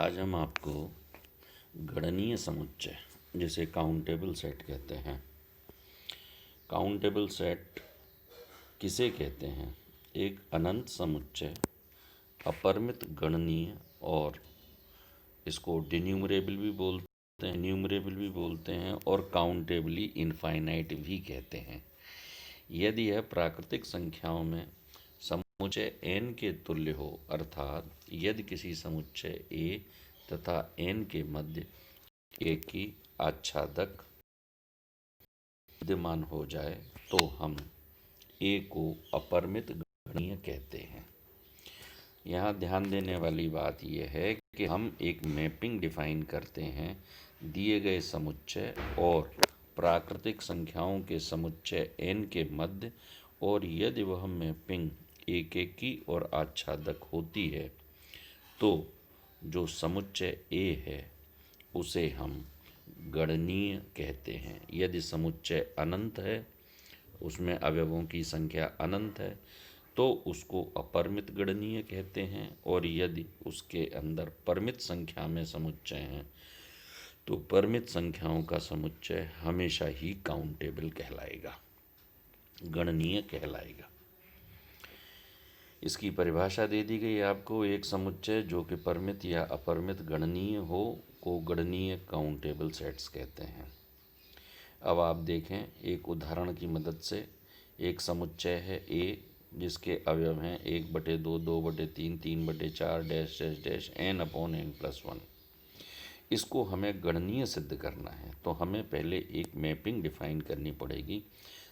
आज हम आपको गणनीय समुच्चय जिसे काउंटेबल सेट कहते हैं। काउंटेबल सेट किसे कहते हैं? एक अनंत समुच्चय, अपरिमित गणनीय, और इसको डिन्यूमरेबल भी बोलते हैं, न्यूमरेबल भी बोलते हैं और काउंटेबली इनफाइनाइट भी कहते हैं। यदि यह प्राकृतिक संख्याओं में समुच्चय n के तुल्य हो, अर्थात यदि किसी समुच्चय a तथा n के मध्य एक की आच्छादक विद्यमान हो जाए तो हम a को अपरिमित गणनीय कहते हैं। यहाँ ध्यान देने वाली बात यह है कि हम एक मैपिंग डिफाइन करते हैं दिए गए समुच्चय और प्राकृतिक संख्याओं के समुच्चय n के मध्य, और यदि वह मैपिंग एकेकी और आच्छादक होती है तो जो समुच्चय A है उसे हम गणनीय कहते हैं। यदि समुच्चय अनंत है, उसमें अवयवों की संख्या अनंत है, तो उसको अपरिमित गणनीय कहते हैं, और यदि उसके अंदर परिमित संख्या में समुच्चय हैं तो परिमित संख्याओं का समुच्चय हमेशा ही काउंटेबल कहलाएगा, गणनीय कहलाएगा। इसकी परिभाषा दे दी गई आपको। एक समुच्चय जो कि परिमित या अपरिमित गणनीय हो को गणनीय काउंटेबल सेट्स कहते हैं। अब आप देखें एक उदाहरण की मदद से। एक समुच्चय है A जिसके अवयव हैं 1/2, 2/3, 3/4, डैश डैश डैश n/n+1। इसको हमें गणनीय सिद्ध करना है तो हमें पहले एक मैपिंग डिफाइन करनी पड़ेगी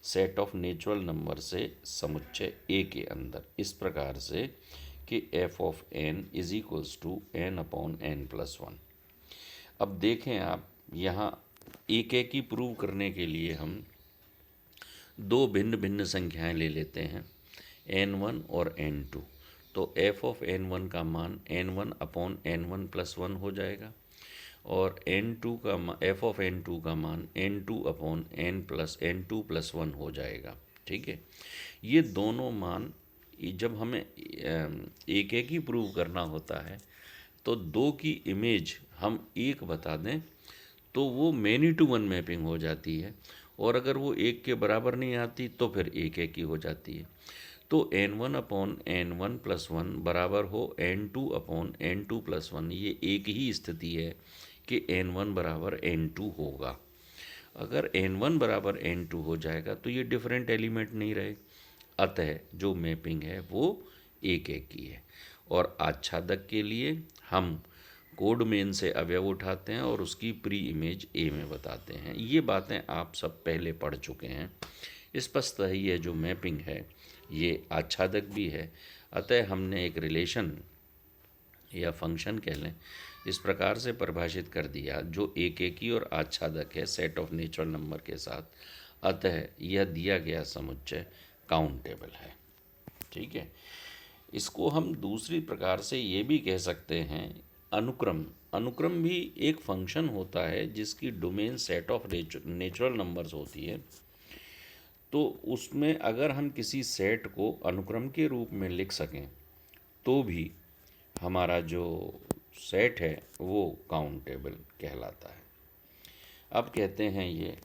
सेट ऑफ नेचुरल नंबर से समुच्चय A के अंदर, इस प्रकार से कि f(n) = n/n+1। अब देखें आप, यहाँ एक की प्रूव करने के लिए हम दो भिन्न भिन्न संख्याएं ले लेते हैं, n1 और n2। तो f(n1) का मान n1/n1+1 हो जाएगा और n2 का f(n2) का मान n2/n+n2+1 हो जाएगा। ठीक है, ये दोनों मान जब हमें एक ही प्रूव करना होता है तो दो की इमेज हम एक बता दें तो वो मैनी टू वन मैपिंग हो जाती है, और अगर वो एक के बराबर नहीं आती तो फिर एक ही हो जाती है। तो n1/n1+1 बराबर हो n2/n2+1, ये एक ही स्थिति है कि n1 बराबर n2 होगा। अगर n1 बराबर n2 हो जाएगा तो ये डिफरेंट एलिमेंट नहीं रहे, अतः जो मैपिंग है वो एक की है। और आच्छादक के लिए हम कोड मेन से अवयव उठाते हैं और उसकी प्री इमेज A में बताते हैं। ये बातें आप सब पहले पढ़ चुके हैं। स्पष्ट है ये जो मैपिंग है ये आच्छादक भी है, अतः हमने एक रिलेशन या फंक्शन कह लें इस प्रकार से परिभाषित कर दिया जो एक और आच्छादक है सेट ऑफ नेचुरल नंबर के साथ, अतः यह दिया गया समुच्चय काउंटेबल है। ठीक है, इसको हम दूसरी प्रकार से ये भी कह सकते हैं अनुक्रम। अनुक्रम भी एक फंक्शन होता है जिसकी domain set of natural numbers होती है। तो उसमें अगर हम किसी सेट को अनुक्रम के रूप में लिख सकें तो भी हमारा जो सेट है वो काउंटेबल कहलाता है। अब कहते हैं ये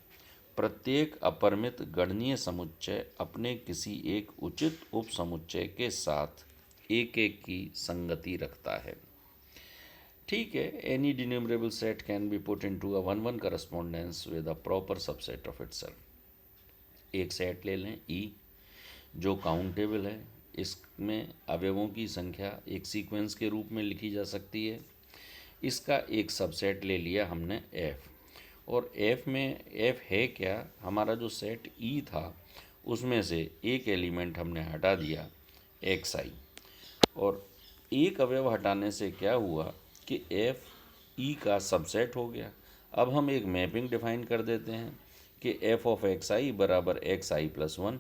प्रत्येक अपरिमित गणनीय समुच्चय अपने किसी एक उचित उपसमुच्चय के साथ एक की संगति रखता है। ठीक है, any denumerable set can be put into a 1-1 correspondence with a proper subset of itself. एक सेट ले लें E जो काउंटेबल है, इसमें अवयवों की संख्या एक सीक्वेंस के रूप में लिखी जा सकती है। इसका एक सबसेट ले लिया हमने F, और F में F है क्या, हमारा जो सेट E था उसमें से एक एलिमेंट हमने हटा दिया xi, और एक अवयव हटाने से क्या हुआ कि F E का सबसेट हो गया। अब हम एक मैपिंग डिफाइन कर देते हैं कि f(xi) बराबर xi+1।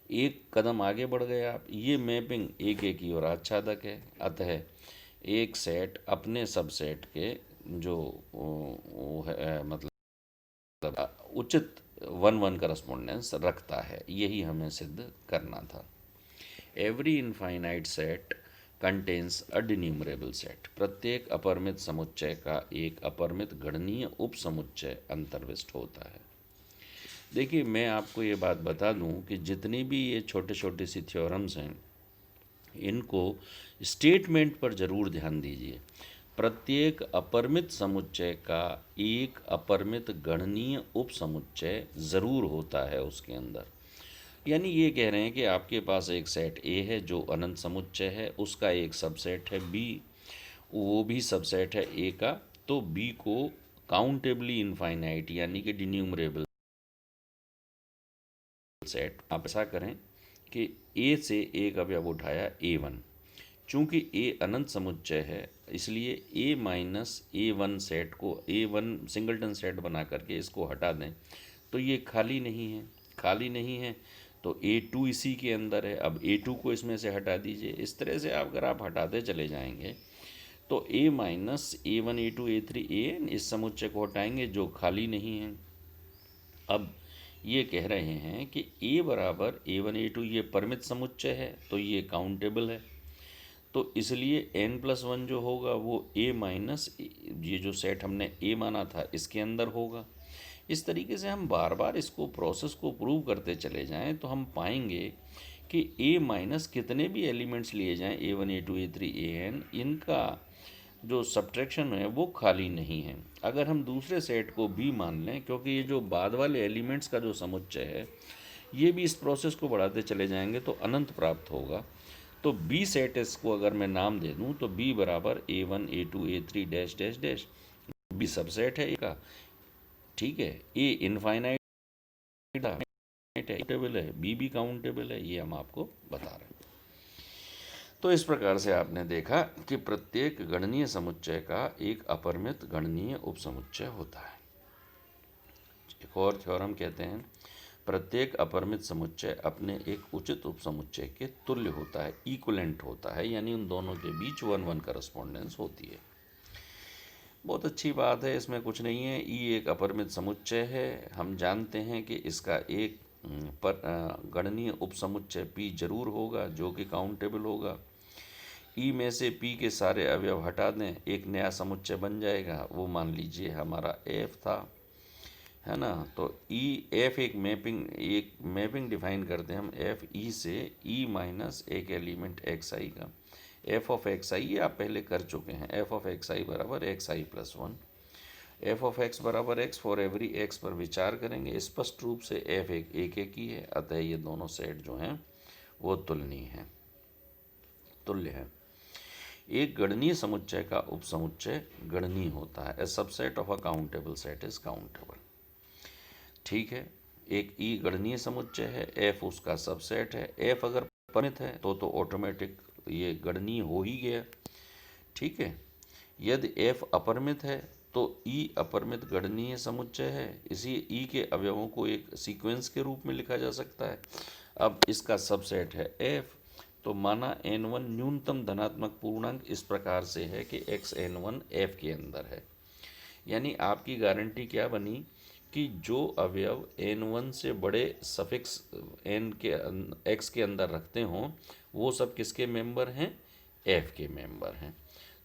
एक कदम आगे बढ़ गए आप, ये मैपिंग एक की और आच्छादक है, अतः एक सेट अपने सबसेट के जो मतलब उचित 1-1 करस्पॉन्डेंस रखता है, यही हमें सिद्ध करना था। Every infinite set contains a denumerable set. प्रत्येक अपरिमित समुच्चय का एक अपरिमित गणनीय उपसमुच्चय अंतर्विष्ट होता है। देखिए, मैं आपको ये बात बता दूं कि जितनी भी ये छोटे छोटे सी थ्योरम्स हैं, इनको स्टेटमेंट पर ज़रूर ध्यान दीजिए। प्रत्येक अपरिमित समुच्चय का एक अपरिमित गणनीय उपसमुच्चय ज़रूर होता है उसके अंदर। यानी ये कह रहे हैं कि आपके पास एक सेट ए है जो अनंत समुच्चय है, उसका एक सबसेट है बी, वो भी सबसेट है ए का, तो बी को काउंटेबली इनफाइनाइट यानी कि डिन्यूमरेबल सेट आप ऐसा करें कि ए से एक अवयव उठाया A1। चूंकि ए अनंत समुच्चय है, इसलिए ए माइनस A1 सेट को A1 सिंगलटन सेट बना करके इसको हटा दें तो ये खाली नहीं है। खाली नहीं है तो A2 इसी के अंदर है। अब A2 को इसमें से हटा दीजिए। इस तरह से अगर आप हटाते चले जाएंगे तो A minus A1 A2 A3 AN इस समुच्चय को हटाएंगे जो खाली नहीं है। अब ये कह रहे हैं कि A बराबर A1 A2 ये परिमित समुच्चय है तो ये काउंटेबल है, तो इसलिए n+1 जो होगा वो A माइनस ये जो सेट हमने A माना था इसके अंदर होगा। इस तरीके से हम बार बार इसको प्रोसेस को प्रूव करते चले जाएं तो हम पाएंगे कि A माइनस कितने भी एलिमेंट्स लिए जाएं A1 A2 A3 AN, इनका जो सब्ट्रैक्शन है वो खाली नहीं है। अगर हम दूसरे सेट को भी मान लें, क्योंकि ये जो बाद वाले एलिमेंट्स का जो समुच्चय है ये भी इस प्रोसेस को बढ़ाते चले जाएंगे तो अनंत प्राप्त होगा। तो बी सेट इसको अगर मैं नाम दे दूं तो बी बराबर A1 A2 A3 dash dash dash, B subset है ए का। ठीक है, ए इनफाइनाइट काउंटेबल है, बी भी काउंटेबल है, ये हम आपको बता रहे हैं। तो इस प्रकार से आपने देखा कि प्रत्येक गणनीय समुच्चय का एक अपरिमित गणनीय उपसमुच्चय होता है। एक और थ्योरम कहते हैं प्रत्येक अपरिमित समुच्चय अपने एक उचित उपसमुच्चय के तुल्य होता है, इक्वलेंट होता है, यानी उन दोनों के बीच 1-1 करस्पॉन्डेंस होती है। बहुत अच्छी बात है, इसमें कुछ नहीं है। ई एक अपरिमित समुच्चय है। हम जानते हैं कि इसका एक गणनीय उपसमुच्चय पी जरूर होगा जो कि काउंटेबल होगा। ई में से पी के सारे अवयव हटा दें, एक नया समुच्चय बन जाएगा, वो मान लीजिए हमारा एफ था, है ना। तो ई एफ एक मैपिंग डिफाइन करते हैं हम एफ ई से ई माइनस एक एलिमेंट एक्स आई का। एफ ऑफ एक्स आई ये आप पहले कर चुके हैं। एफ ऑफ एक्स आई बराबर x I plus 1। F of x बराबर एक्स फॉर एवरी एक्स पर विचार करेंगे। स्पष्ट रूप से एफ एक ही है, अतः ये दोनों सेट जो हैं वो तुल्य है। एक गणनीय समुच्चय का उपसमुच्चय गणनीय होता है। A subset of a countable set is countable. ठीक है, एक ई गणनीय समुच्चय है, एफ उसका सबसेट है। एफ अगर परिमित है तो ऑटोमेटिक ये गणनीय हो ही गया। ठीक है, यदि एफ अपरिमित है तो ई अपरिमित गणनीय समुच्चय है। इसी ई के अवयवों को एक सीक्वेंस के रूप में लिखा जा सकता है। अब इसका सबसेट है एफ, तो माना n1 न्यूनतम धनात्मक पूर्णांक इस प्रकार से है कि xn1 f के अंदर है। यानी आपकी गारंटी क्या बनी कि जो अवयव n1 से बड़े सफिक्स n के x के अंदर रखते हों वो सब किसके मेंबर हैं, f के मेंबर हैं।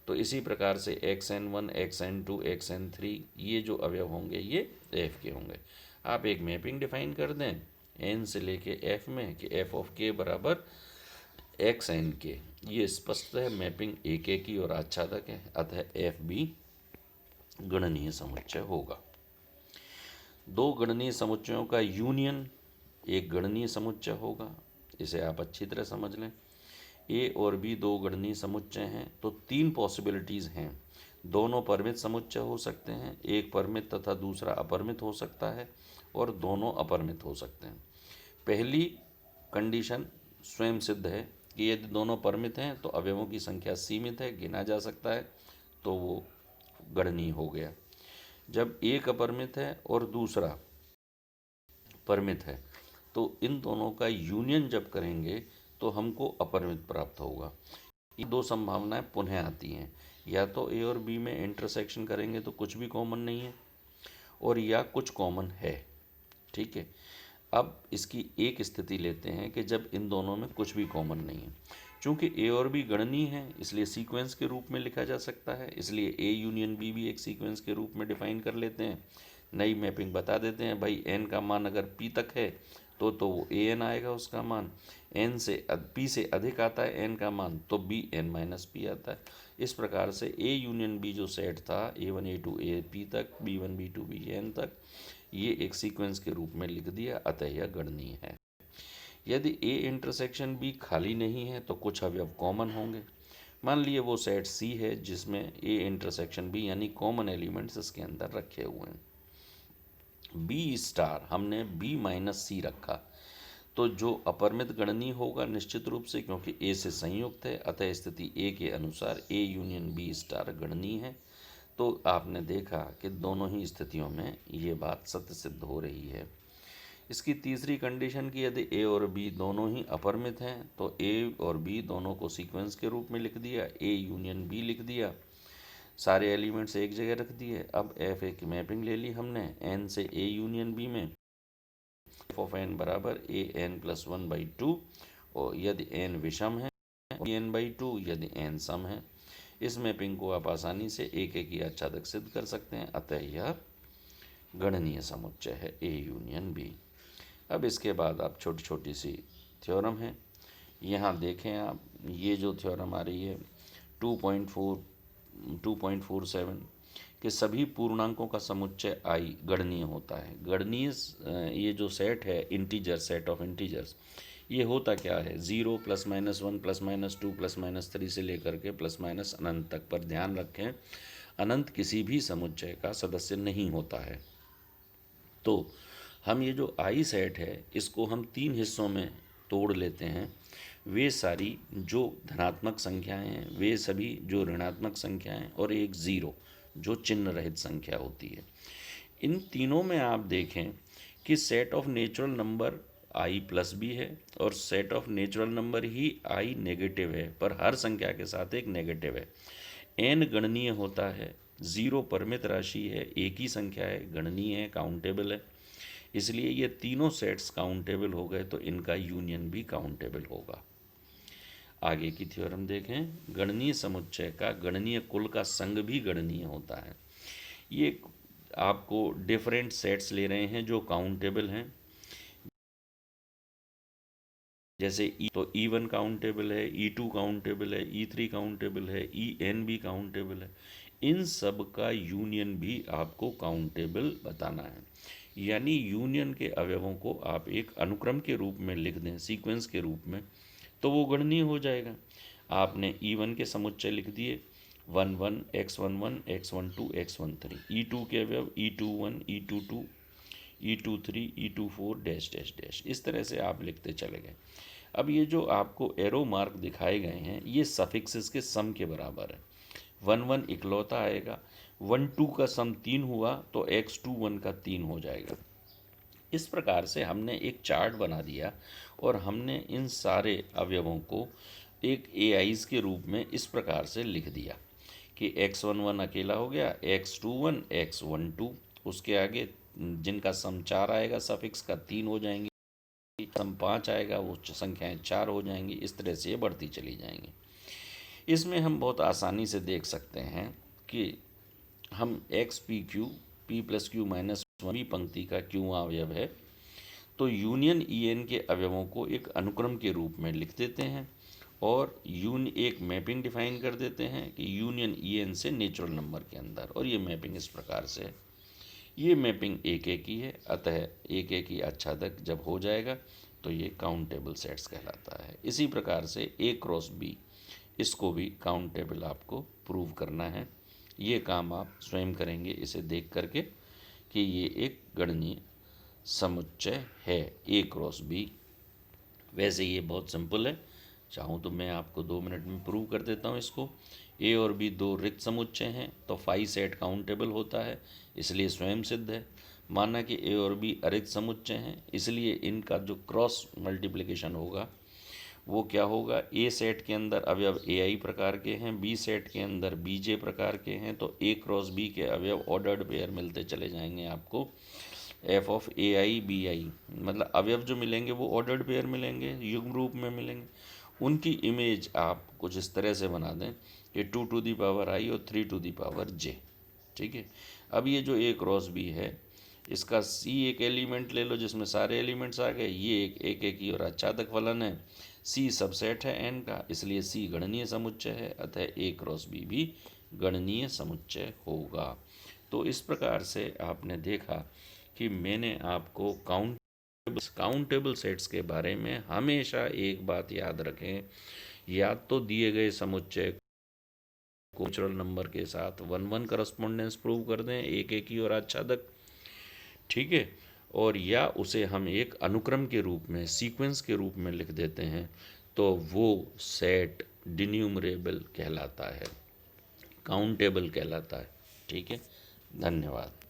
तो इसी प्रकार से xn1 xn2 xn3 ये जो अवयव होंगे ये f के होंगे। आप एक मैपिंग डिफाइन कर दें n से लेके f में कि f ऑफ k बराबर एक्स एन के, ये स्पष्ट है मैपिंग एक एक की और आच्छादक है, अतः एफ बी गणनीय समुच्चय होगा। दो गणनीय समुच्चयों का यूनियन एक गणनीय समुच्चय होगा। इसे आप अच्छी तरह समझ लें। ए और बी दो गणनीय समुच्चय हैं तो तीन पॉसिबिलिटीज़ हैं। दोनों परिमित समुच्चय हो सकते हैं, एक परिमित तथा दूसरा अपरिमित हो सकता है, और दोनों अपरिमित हो सकते हैं। पहली कंडीशन स्वयं सिद्ध है कि यदि दोनों परिमित हैं तो अवयवों की संख्या सीमित है, गिना जा सकता है, तो वो गणनीय हो गया। जब एक अपरिमित है और दूसरा परिमित है तो इन दोनों का यूनियन जब करेंगे तो हमको अपरिमित प्राप्त होगा। ये दो संभावनाएं पुनः आती हैं, या तो ए और बी में इंटरसेक्शन करेंगे तो कुछ भी कॉमन नहीं है, और या कुछ कॉमन है। ठीक है, अब इसकी एक स्थिति लेते हैं कि जब इन दोनों में कुछ भी कॉमन नहीं है। चूंकि ए और बी गणनीय है इसलिए सीक्वेंस के रूप में लिखा जा सकता है, इसलिए ए यूनियन बी भी एक सीक्वेंस के रूप में डिफाइन कर लेते हैं। नई मैपिंग बता देते हैं भाई, एन का मान अगर पी तक है तो वो ए एन आएगा उसका मान, एन से पी से अधिक आता है एन का मान तो बी एन माइनस पी आता है। इस प्रकार से ए यूनियन बी जो सेट था A one A two A P तक, B one B two B N तक, ये एक सीक्वेंस के रूप में लिख दिया, अतः यह गणनीय है। यदि ए इंटरसेक्शन बी खाली नहीं है तो कुछ अवयव कॉमन होंगे। मान लिए वो सेट सी है जिसमें ए इंटरसेक्शन बी यानी कॉमन एलिमेंट्स इसके अंदर रखे हुए हैं। बी स्टार हमने बी माइनस सी रखा तो जो अपरिमित गणनीय होगा निश्चित रूप से, क्योंकि ए से संयुक्त है, अतः स्थिति ए के अनुसार ए यूनियन बी स्टार गणनीय है। तो आपने देखा कि दोनों ही स्थितियों में ये बात सत्य सिद्ध हो रही है। इसकी तीसरी कंडीशन की यदि ए और बी दोनों ही अपरिमित हैं तो ए और बी दोनों को सीक्वेंस के रूप में लिख दिया, ए यूनियन बी लिख दिया, सारे एलिमेंट्स एक जगह रख दिए। अब एफ ए की मैपिंग ले ली हमने एन से ए यूनियन बी में, एफ ऑफ एन बराबर A N plus one by two, और यदि एन विषम है एन बाई टू यदि एन सम है। इस मैपिंग को आप आसानी से एक एक ही आच्छादक सिद्ध कर सकते हैं, अतः यह गणनीय समुच्चय है ए यूनियन बी। अब इसके बाद आप छोटी छोटी सी थ्योरम है, यहाँ देखें आप, ये जो थ्योरम आ रही है 2.47 कि सभी पूर्णांकों का समुच्चय आई गणनीय होता है। गणनीय ये जो सेट है इंटीजर, सेट ऑफ इंटीजर्स, ये होता क्या है, 0 plus minus 1 plus minus 2 plus minus 3 से लेकर के प्लस माइनस अनंत तक। पर ध्यान रखें अनंत किसी भी समुच्चय का सदस्य नहीं होता है। तो हम ये जो आई सेट है इसको हम तीन हिस्सों में तोड़ लेते हैं। वे सारी जो धनात्मक संख्याएं हैं, वे सभी जो ऋणात्मक संख्याएं, और एक ज़ीरो जो चिन्ह रहित संख्या होती है। इन तीनों में आप देखें कि set of natural number I plus B है और सेट ऑफ नेचुरल नंबर ही आई नेगेटिव है, पर हर संख्या के साथ एक नेगेटिव है। एन गणनीय होता है, ज़ीरो परिमित राशि है, एक ही संख्या है, गणनीय है, काउंटेबल है, इसलिए ये तीनों सेट्स काउंटेबल हो गए तो इनका यूनियन भी काउंटेबल होगा। आगे की थ्योरम देखें, गणनीय समुच्चय का गणनीय कुल का संग भी गणनीय होता है। ये आपको डिफरेंट सेट्स ले रहे हैं जो काउंटेबल हैं, जैसे तो E1 काउंटेबल है, E2 काउंटेबल है, E3 काउंटेबल है, EN भी काउंटेबल है। इन सब का यूनियन भी आपको काउंटेबल बताना है, यानी यूनियन के अवयवों को आप एक अनुक्रम के रूप में लिख दें, सीक्वेंस के रूप में, तो वो गणनीय हो जाएगा। आपने E1 के समुच्चय लिख दिए 1 1 x11 x12 x13, E2 के अवयव E21 E22 E23 E24 dash dash dash, इस तरह से आप लिखते चले गए। अब ये जो आपको एरो मार्क दिखाए गए हैं ये सफिक्सेस के सम के बराबर है। 1 1 इकलौता आएगा, 1 2 का सम 3 हुआ तो x21 का 3 हो जाएगा। इस प्रकार से हमने एक चार्ट बना दिया और हमने इन सारे अवयवों को एक AIs के रूप में इस प्रकार से लिख दिया कि x11 अकेला हो गया, x21 x12, उसके आगे जिनका सम 4 आएगा सफिक्स का 3 हो जाएंगे, सम 5 आएगा वो संख्याएं 4 हो जाएंगी, इस तरह से ये बढ़ती चली जाएंगी। इसमें हम बहुत आसानी से देख सकते हैं कि हम x P Q P plus Q minus one पंक्ति का क्यू अवयव है, तो यूनियन EN के अवयवों को एक अनुक्रम के रूप में लिख देते हैं और एक मैपिंग डिफाइन कर देते हैं कि यूनियन EN से नेचुरल नंबर के अंदर, और ये मैपिंग इस प्रकार से है। ये मैपिंग एक एक ही है, अतः एक एक ही आच्छादक जब हो जाएगा तो ये काउंटेबल सेट्स कहलाता है। इसी प्रकार से A क्रॉस B, इसको भी काउंटेबल आपको प्रूव करना है। ये काम आप स्वयं करेंगे इसे देख करके कि ये एक गणनीय समुच्चय है A क्रॉस B। वैसे ये बहुत सिंपल है, चाहूँ तो मैं आपको 2 मिनट में प्रूव कर देता हूँ इसको। A और B दो रिक्त समुच्चय हैं तो फाई सेट काउंटेबल होता है, इसलिए स्वयं सिद्ध है। माना कि A और B अरिक्त समुच्चय हैं, इसलिए इनका जो क्रॉस मल्टीप्लिकेशन होगा वो क्या होगा, A सेट के अंदर अवयव AI प्रकार के हैं, B सेट के अंदर BJ प्रकार के हैं, तो A क्रॉस B के अवयव ऑर्डर्ड पेयर मिलते चले जाएंगे आपको F ऑफ AI BI, मतलब अवयव जो मिलेंगे वो ऑर्डर्ड पेयर मिलेंगे, युग्म रूप में मिलेंगे। उनकी इमेज आप कुछ इस तरह से बना दें कि 2 to the power i और 3 to the power j। ठीक है। अब ये जो a क्रॉस b है, इसका c एक एलिमेंट ले लो जिसमें सारे एलिमेंट्स आ गए, ये एक एक ही और आच्छादक फलन है, c सबसेट है n का, इसलिए c गणनीय समुच्चय है, अतः a क्रॉस b भी गणनीय समुच्चय होगा। तो इस प्रकार से आपने देखा कि मैंने आपको काउंटेबल सेट्स के बारे में हमेशा एक बात याद रखें, या तो दिए गए समुच्चय को नेचुरल नंबर के साथ 1-1 करस्पॉन्डेंस प्रूव कर दें, एक एक ही और आच्छादक, ठीक है, और या उसे हम एक अनुक्रम के रूप में, सीक्वेंस के रूप में लिख देते हैं, तो वो सेट डिन्यूमरेबल कहलाता है, काउंटेबल कहलाता है। ठीक है, धन्यवाद।